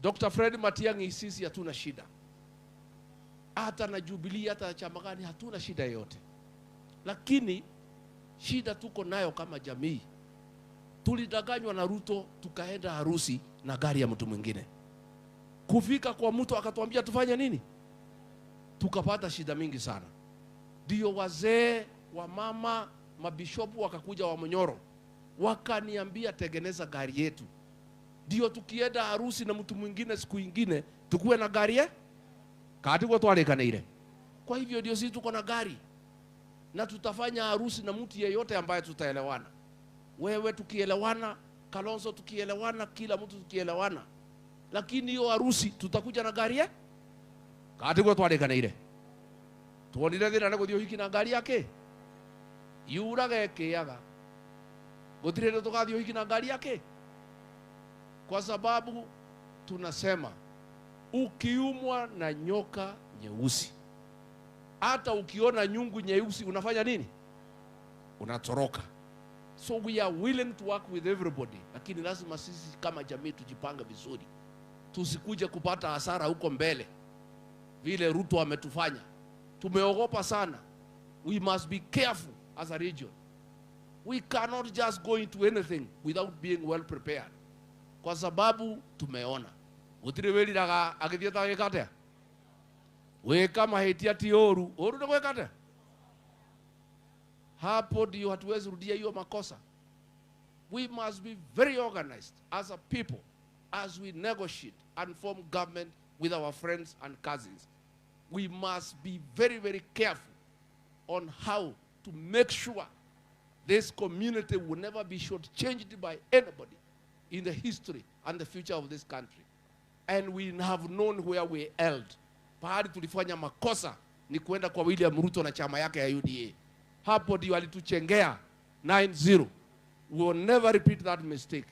Dr. Fred Matiang'i, sisi hatuna shida. Hata na Jubilee, hata chama gani, hatuna shida yote. Lakini shida tuko nayo kama jamii. Tulidanganywa na Ruto, tukaenda harusi na gari ya mtu mwingine. Kufika kwa mtu akatuambia tufanye nini? Tukapata shida mingi sana. Ndio wazee, wa mama, mabishopu wakakuja wa Munyoro, wakaniambia tengeneza gari yetu. Ndio tukienda harusi na mtu mwingine siku nyingine tukue na gari kati kwa twalekanire. Kwa hivyo ndio sisi tuko na gari na tutafanya harusi na mtu yeyote ambaye tutaelewana. Wewe tukielewana, Kalonzo tukielewana, kila mtu tukielewana. Lakini hiyo harusi tutakuja na gari kati kwa twalekanire. Tuonire thina na guthio hiki na gari yake. Yurage kiaga. Gutire tukathio hiki na gari yake. Kwa sababu tunasema ukiumwa na nyoka nyeusi, hata ukiona nyungu nyeusi unafanya nini? Unatoroka. So we are willing to work with everybody, lakini lazima sisi kama jamii tujipange vizuri. Tusikuje kupata hasara huko mbele vile Ruto ametufanya. Tumeogopa sana. We must be careful as a region. We cannot just go into anything without being well prepared. Kwa sababu tumeona utire weli daga agithia tagikate we kama hetia ti oru ndio gwekate hapo, ndio hatuwezi rudia hiyo makosa. We must be very organized as a people as we negotiate and form government with our friends and cousins. We must be very, very careful on how to make sure this community will never be shortchanged by anybody in the history and the future of this country. And we have known where we held. Pahali tulifanya makosa ni kwenda kwa William Ruto na chama yake ya UDA. Hapo ndio alituchengea 9-0. We will never repeat that mistake.